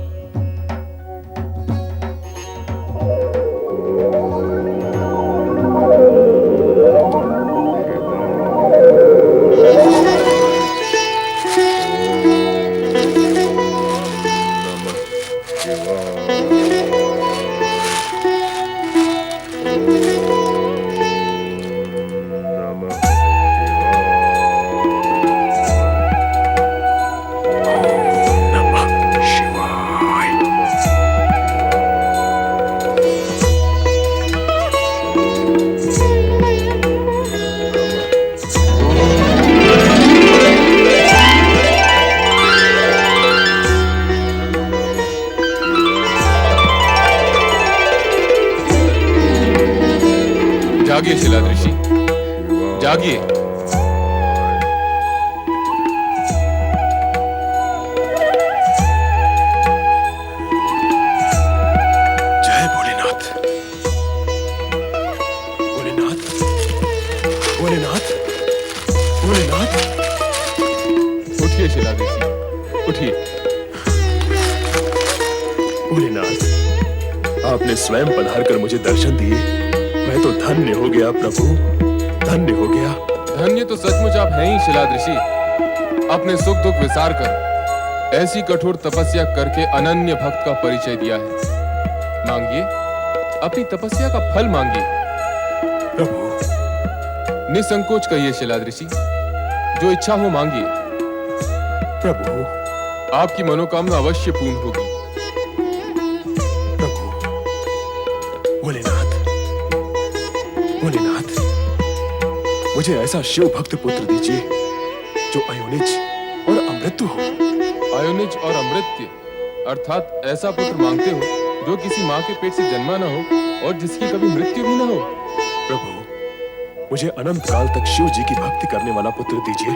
जागिए शिलाद ऋषि, जागिए। जय भोलेनाथ। भोलेनाथ, भोलेनाथ, भोलेनाथ। उठिए शिलाद ऋषि, उठिए। भोलेनाथ, आपने स्वयं पधार कर मुझे दर्शन दिए। मैं तो धन्य हो गया प्रभु, धन्य हो गया। धन्य तो सचमुच आप हैं ही शिलाद ऋषि। अपने सुख दुख विसार कर ऐसी कठोर तपस्या करके अनन्य भक्त का परिचय दिया है। मांगिए, अपनी तपस्या का फल मांगिए। प्रभु, निसंकोच कहिए शिलाद ऋषि, जो इच्छा हो मांगिए। प्रभु, आपकी मनोकामना अवश्य पूर्ण होगी। प्रभु, भोलेनाथ, भोलेनाथ, मुझे ऐसा शिव भक्त पुत्र दीजिए जो अयोनिज और अमृत हो। अयोनिज और अमृत्य अर्थात ऐसा पुत्र मांगते हो जो किसी माँ के पेट से जन्मा न हो और जिसकी कभी मृत्यु भी न हो। प्रभु, मुझे अनंत काल तक शिव जी की भक्ति करने वाला पुत्र दीजिए।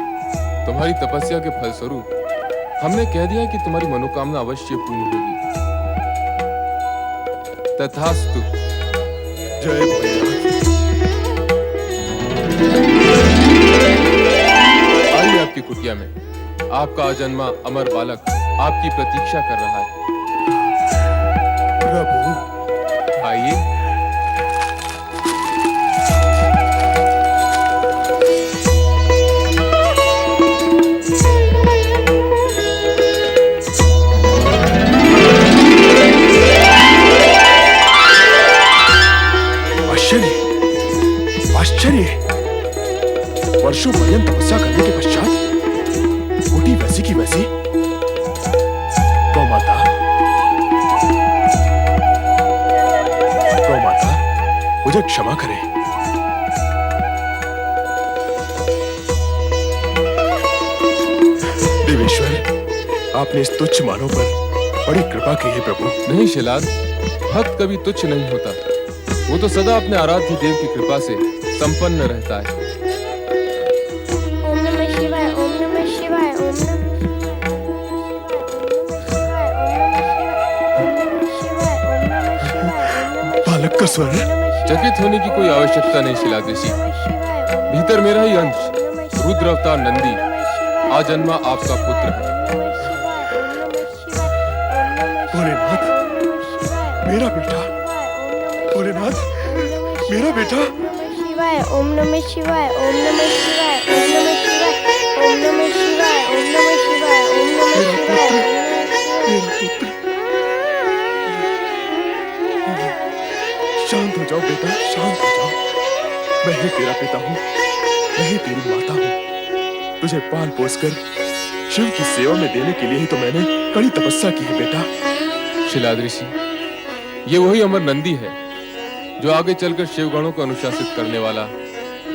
तुम्हारी तपस्या के फलस्वरूप हमने कह दिया कि तुम्हारी मनोकामना अवश्य पूर्ण होगी। तथास्तु। जय भोलेनाथ। आइए आपकी कुटिया में, आपका अजन्मा अमर बालक आपकी प्रतीक्षा कर रहा है। प्रभु, आइए। आश्चर्य, आश्चर्य। वर्षों पर्यंत तपस्या करने के पश्चात कुटी वैसी की वैसी। गौ माता, गौ माता, मुझे क्षमा करें। देवेश्वर, आपने इस तुच्छ मानव पर बड़ी कृपा की है प्रभु। नहीं शिलाद, भक्त कभी तुच्छ नहीं होता। वो तो सदा अपने आराध्य देव की कृपा से संपन्न रहता है। ओम नमः शिवाय, ओम नमः शिवाय, ओम बालक का स्वर। चकित होने की कोई आवश्यकता नहीं शिलाद ऋषि। भीतर मेरा ही अंश रुद्र अवतार नंदी आजन्मा आपका पुत्र है। भोलेनाथ, मेरा बेटा। भोलेनाथ, मेरा बेटा। ओम नमः शिवाय, ओम नमः शिवाय, ओम नमः शिवाय, ओम नमः शिवाय, ओम नमः शिवाय, ओम नमः शिवाय। मेरा पुत्र। शांत हो जाओ बेटा, शांत हो जाओ। मैं ही तेरा पिता हूँ, मैं ही तेरी माता हूँ। तुझे पाल पोस कर शिव की सेवा में देने के लिए ही तो मैंने कड़ी तपस्या की है बेटा। शिलाद ऋषि, ये वही अमर नंदी है जो आगे चलकर शिवगणों को अनुशासित करने वाला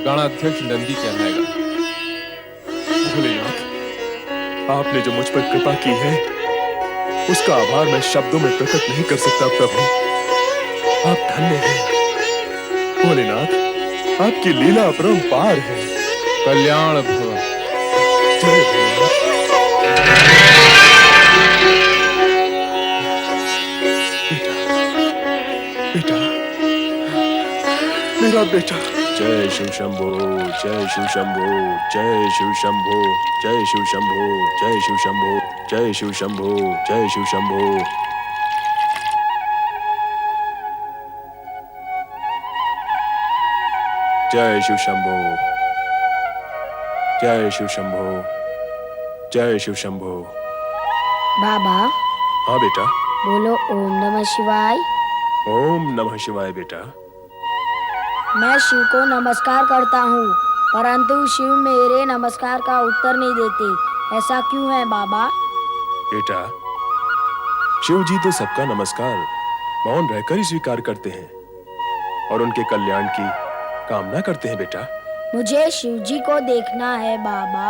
गणाध्यक्ष नंदी कहलाएगा। भोलेनाथ, आपने जो मुझ पर कृपा की है उसका आभार मैं शब्दों में प्रकट नहीं कर सकता प्रभु। आप धन्य हैं भोलेनाथ, आपकी लीला अपरंपार है। कल्याण भव। जय भोलेनाथ। बेटा, बेटा, मेरा बेटा। जय शिव शंभो, जय शिव शंभो, जय शिव शंभो, जय शिव शंभो, जय शिव शंभो, जय शिव शंभो, जय शिव शंभो। जय शिव शंभो, जय शिव शंभो, जय शिव शंभो। बाबा हाँ बेटा। बोलो ओम नमः शिवाय। ओम नमः शिवाय बेटा। मैं शिव को नमस्कार करता हूँ, परंतु शिव मेरे नमस्कार का उत्तर नहीं देते। ऐसा क्यों है बाबा? बेटा, शिव जी तो सबका नमस्कार मौन रहकर ही स्वीकार करते हैं और उनके कल्याण की कामना करते हैं बेटा। मुझे शिव जी को देखना है बाबा,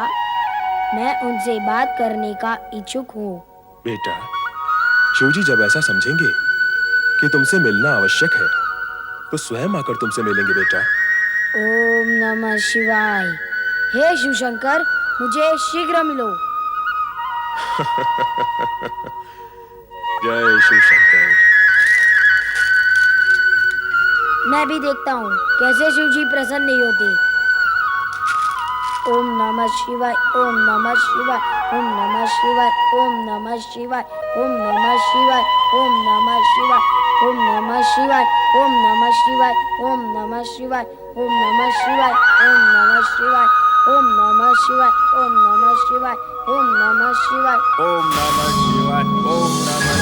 मैं उनसे बात करने का इच्छुक हूँ। बेटा, शिव जी जब ऐसा समझेंगे कि तुमसे मिलना आवश्यक है तो स्वयं आकर तुमसे मिलेंगे बेटा। ओम नमः शिवाय। हे शिव शंकर, मुझे शीघ्र मिलो। जय शिव शंकर। मैं भी देखता हूँ कैसे शिव जी प्रसन्न नहीं होते। ओम नमः शिवाय, ओम नमः शिवाय, ओम नमः शिवाय, ओम नमः शिवाय, ओम नमः शिवाय, ओम नमः शिवाय, ओम नमः शिवाय, ओम नमः शिवाय, ओम नमः शिवाय, ओम नमः शिवाय, ओम नमः शिवाय, ओम नमः शिवाय, ओम नमः शिवाय, ओम नमः शिवाय, ओम नमः शिवाय, ओम नमः शिवाय, ओम नमः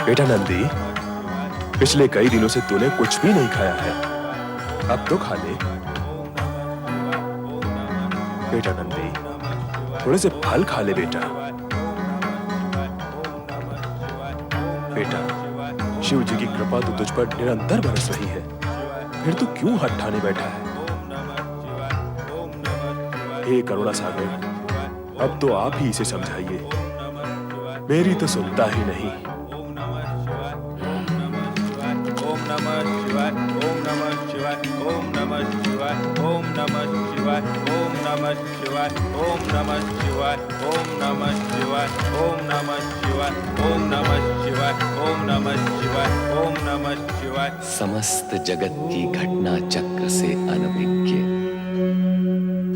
बेटा नंदी, पिछले कई दिनों से तूने कुछ भी नहीं खाया है, अब तो खा ले। बेटा नंदी, थोड़े से फल खा ले बेटा। बेटा, शिव जी की कृपा तो तुझ पर निरंतर बरस रही है, फिर तू क्यों हट ठाने बैठा है? हे करुणा सागर, अब तो आप ही इसे समझाइए, मेरी तो सुनता ही नहीं। समस्त जगत की घटना चक्र से अनभिज्ञ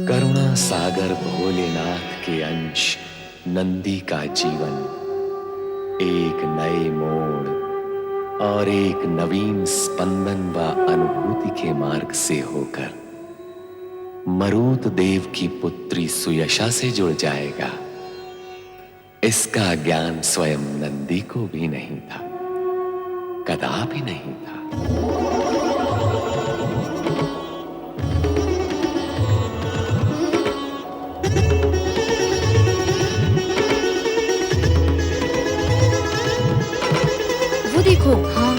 करुणा सागर भोलेनाथ के अंश नंदी का जीवन एक नए मोड़ और एक नवीन स्पंदन व अनुभूति के मार्ग से होकर मरुत देव की पुत्री सुयशा से जुड़ जाएगा। इसका ज्ञान स्वयं नंदी को भी नहीं था, कदापि नहीं था। वो देखो, हाँ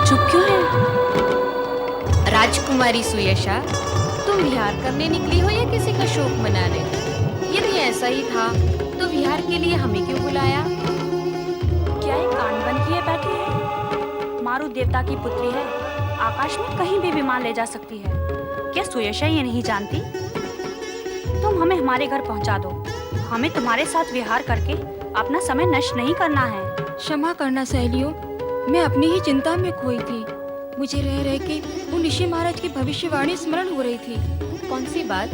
चुप क्यों है? राजकुमारी सुयशा, तुम विहार करने निकली हो या किसी का शोक मनाने? यदि ऐसा ही था तो विहार के लिए हमें क्यों बुलाया? क्या ये कान बंद किए बैठी है? मारुत देवता की पुत्री है, आकाश में कहीं भी विमान ले जा सकती है। क्या सुयशा ये नहीं जानती? तुम हमें हमारे घर पहुंचा दो, हमें तुम्हारे साथ विहार करके अपना समय नष्ट नहीं करना है। क्षमा करना सहेलियों, मैं अपनी ही चिंता में खोई थी। मुझे रह रह के उन ऋषि महाराज की भविष्यवाणी स्मरण हो रही थी। कौन सी बात?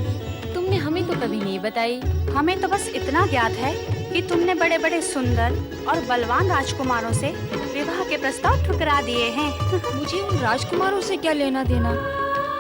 तुमने हमें तो कभी नहीं बताई। हमें तो बस इतना ज्ञात है कि तुमने बड़े बड़े सुंदर और बलवान राजकुमारों से विवाह के प्रस्ताव ठुकरा दिए हैं। मुझे उन राजकुमारों से क्या लेना देना?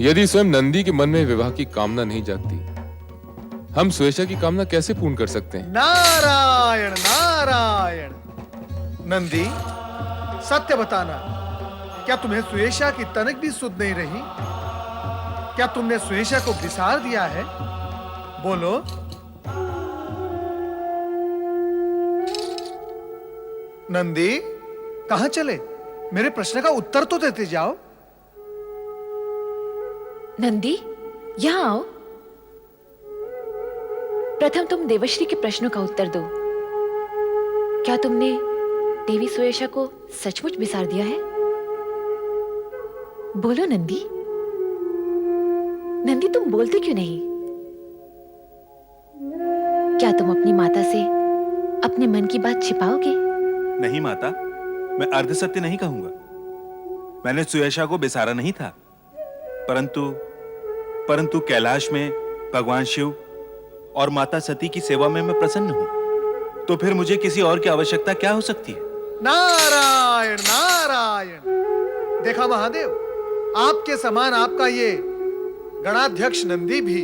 यदि स्वयं नंदी के मन में विवाह की कामना नहीं जागती, हम सुयशा की कामना कैसे पूर्ण कर सकते हैं? नारायण नारायण। नंदी, सत्य बताना, क्या तुम्हें सुयशा की तनक भी सुध नहीं रही? क्या तुमने सुयशा को बिसार दिया है? बोलो। नंदी, कहां चले? मेरे प्रश्न का उत्तर तो देते जाओ। नंदी, यहां आओ। प्रथम तुम देवश्री के प्रश्नों का उत्तर दो। क्या तुमने देवी सुयशा को सचमुच बिसार दिया है? बोलो नंदी। नंदी, तुम बोलते क्यों नहीं? क्या तुम अपनी माता से अपने मन की बात छिपाओगे? नहीं माता, मैं अर्ध सत्य नहीं कहूंगा। मैंने सुयशा को बिसारा नहीं था, परंतु कैलाश में भगवान शिव और माता सती की सेवा में मैं प्रसन्न हूं। तो फिर मुझे किसी और की आवश्यकता क्या हो सकती है? नारायण नारायण। देखा महादेव, आपके समान आपका ये गणाध्यक्ष नंदी भी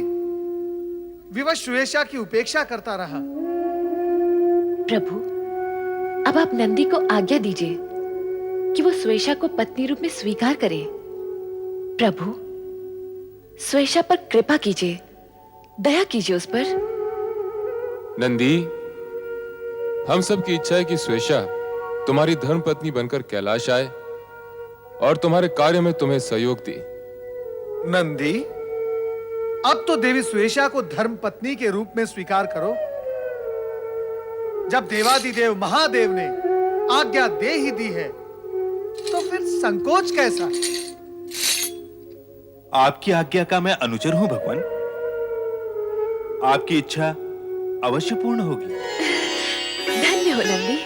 विवश सुयशा की उपेक्षा करता रहा। प्रभु, अब आप नंदी को आज्ञा दीजिए कि वो सुयशा को पत्नी रूप में स्वीकार करे। प्रभु, सुयशा पर कृपा कीजिए, दया कीजिए उस पर। नंदी, हम सब की इच्छा है कि सुयशा तुम्हारी धर्म पत्नी बनकर कैलाश आए और तुम्हारे कार्य में तुम्हें सहयोग दे। नंदी, अब तो देवी सुयशा को धर्म पत्नी के रूप में स्वीकार करो। जब देवादिदेव महादेव ने आज्ञा दे ही दी है, तो फिर संकोच कैसा? आपकी आज्ञा का मैं अनुचर हूं भगवान। आपकी इच्छा अवश्य पूर्ण होगी। धन्य हो नंदी,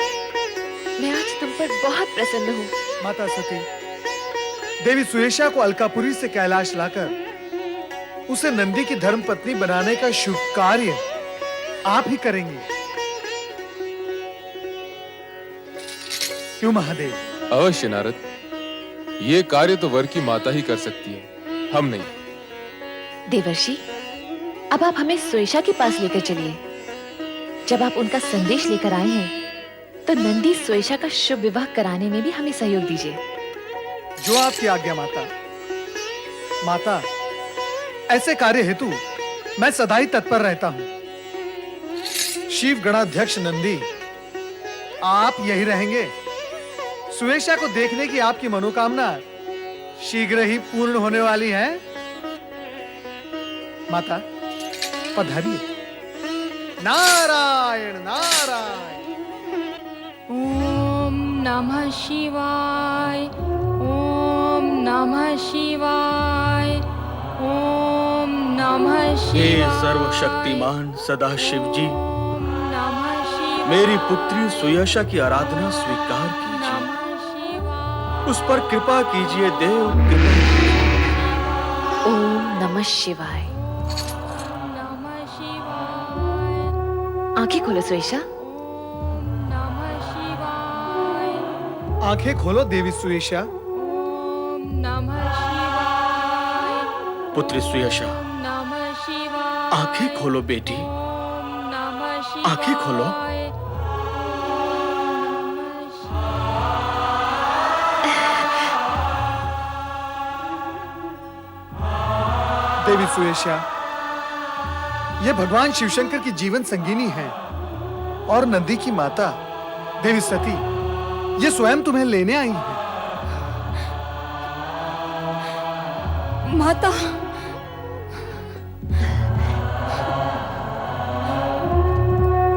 मैं आज तुम पर बहुत प्रसन्न हूँ। माता सती, देवी सुयशा को अलकापुरी से कैलाश लाकर उसे नंदी की धर्म पत्नी बनाने का शुभ कार्य आप ही करेंगे, क्यों महादेव? अवश्य नारद, ये कार्य तो वर की माता ही कर सकती है, हम नहीं। देवर्षि, अब आप हमें सुयशा के पास लेकर चलिए। जब आप उनका संदेश लेकर आए हैं, तो नंदी सुयशा का शुभ विवाह कराने में भी हमें सहयोग दीजिए। जो आपकी आज्ञा माता। माता, ऐसे कार्य हेतु मैं सदा ही तत्पर रहता हूं। शिव गणाध्यक्ष नंदी, आप यही रहेंगे? सुयशा को देखने की आपकी मनोकामना शीघ्र ही पूर्ण होने वाली है। माता, पधारिए। नारायण नारायण। ओम नमः शिवाय, ओम नमः शिवाय, ओम नमः हे शिवाय। सर्वशक्तिमान सदाशिव जी, नमः शिवाय, मेरी पुत्री सुयशा की आराधना स्वीकार कीजिए। नमः शिवाय, उस पर कृपा कीजिए देव, कृपा कीजिए। ओम नमः शिवाय। नमः शिवाय, आंखें खोलो सुयशा। नमः शिवाय, आंखें खोलो देवी सुयशा। ओम नमः शिवाय, पुत्री सुयशा, नमः शिवाय, आंखें खोलो बेटी, ओम नमः शिवाय, आंखें खोलो। देवी सुयशा, यह भगवान शिवशंकर की जीवन संगिनी है और नंदी की माता देवी सती ये स्वयं तुम्हें लेने आई है। माता,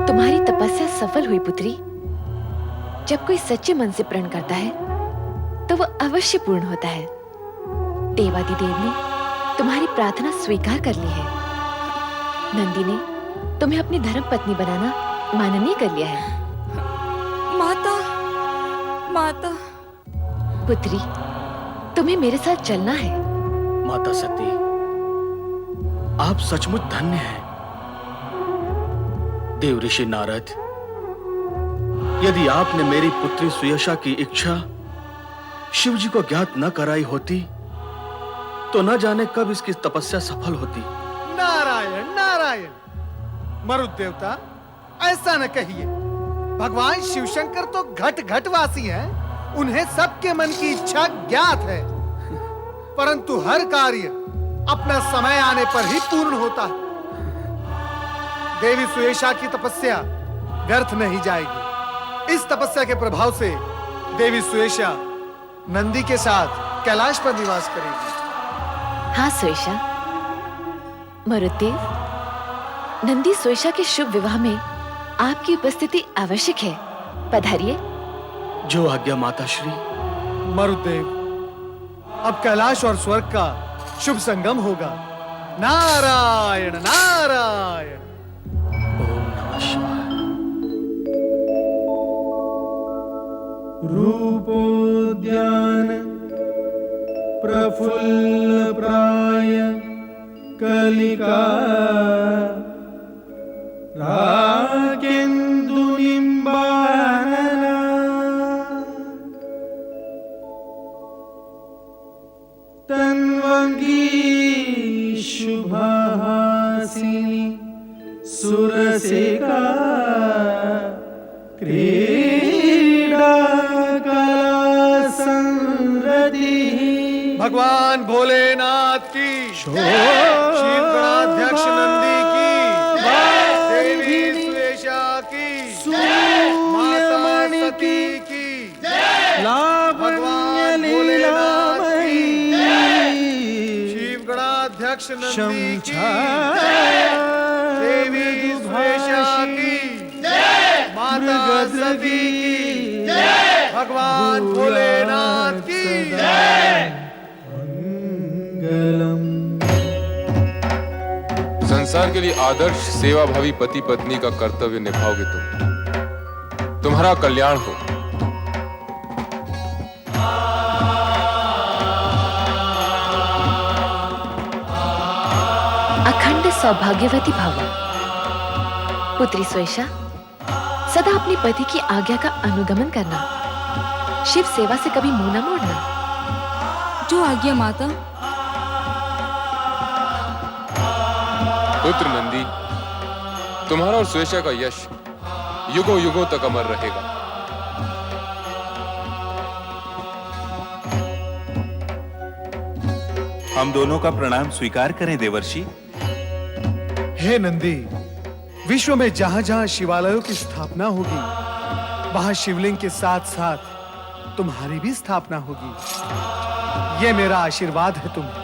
तुम्हारी तपस्या सफल हुई पुत्री। जब कोई सच्चे मन से प्रण करता है, तो वह अवश्य पूर्ण होता है। देवादिदेव ने तुम्हारी प्रार्थना स्वीकार कर ली है। नंदी ने तुम्हें अपनी धर्म पत्नी बनाना माननीय कर लिया है। माता, माता। पुत्री, तुम्हें मेरे साथ चलना है। माता सती, आप सचमुच धन्य हैं। देव ऋषि नारद, यदि आपने मेरी पुत्री सुयशा की इच्छा शिव जी को ज्ञात न कराई होती, तो न जाने कब इसकी तपस्या सफल होती। नारायण नारायण। मरुत देवता, ऐसा न कहिए। भगवान शिवशंकर तो घट घटवासी हैं। उन्हें सबके मन की इच्छा ज्ञात है, परंतु हर कार्य अपना समय आने पर ही पूर्ण होता है। देवी सुयेशा की तपस्या व्यर्थ नहीं जाएगी। इस तपस्या के प्रभाव से देवी सुयेशा नंदी के साथ कैलाश पर निवास करेगी। हाँ सुयेशा। मरुदेव, नंदी सुयेशा के शुभ विवाह में आपकी उपस्थिति आवश्यक है। पधारिए। जो आज्ञा माता श्री। मरुदेव, अब कैलाश और स्वर्ग का शुभ संगम होगा। नारायण नारायण। ओम नमः शिवाय। रूपोद्यान प्रफुल्ल प्राय कलिका राकेन्दु निम्बानना तन्वंगी शुभहासिनी सुरसिका क्रीडा कला संरति। भगवान भोलेनाथ की, शिव गणाध्यक्ष नंदी की, देवी सुयेशा की, माता सती की, भगवान भोलेनाथ की, शिव गणाध्यक्ष नंदी की, देवी सुयेशा की, माता सती की, भगवान भोलेनाथ की। संसार के लिए आदर्श सेवाभावी पति पत्नी का कर्तव्य निभाओगे तुम। तुम्हारा कल्याण हो। अखंड सौभाग्यवती भव। पुत्री सुयेशा, सदा अपने पति की आज्ञा का अनुगमन करना, शिव सेवा से कभी मुंह न मोड़ना। जो आज्ञा माता। पुत्र नंदी, तुम्हारा और सुयेशा का यश युगों युगों तक अमर रहेगा। हम दोनों का प्रणाम स्वीकार करें देवर्षि। हे नंदी, विश्व में जहां जहां शिवालयों की स्थापना होगी, वहां शिवलिंग के साथ साथ तुम्हारी भी स्थापना होगी। ये मेरा आशीर्वाद है तुम्हें।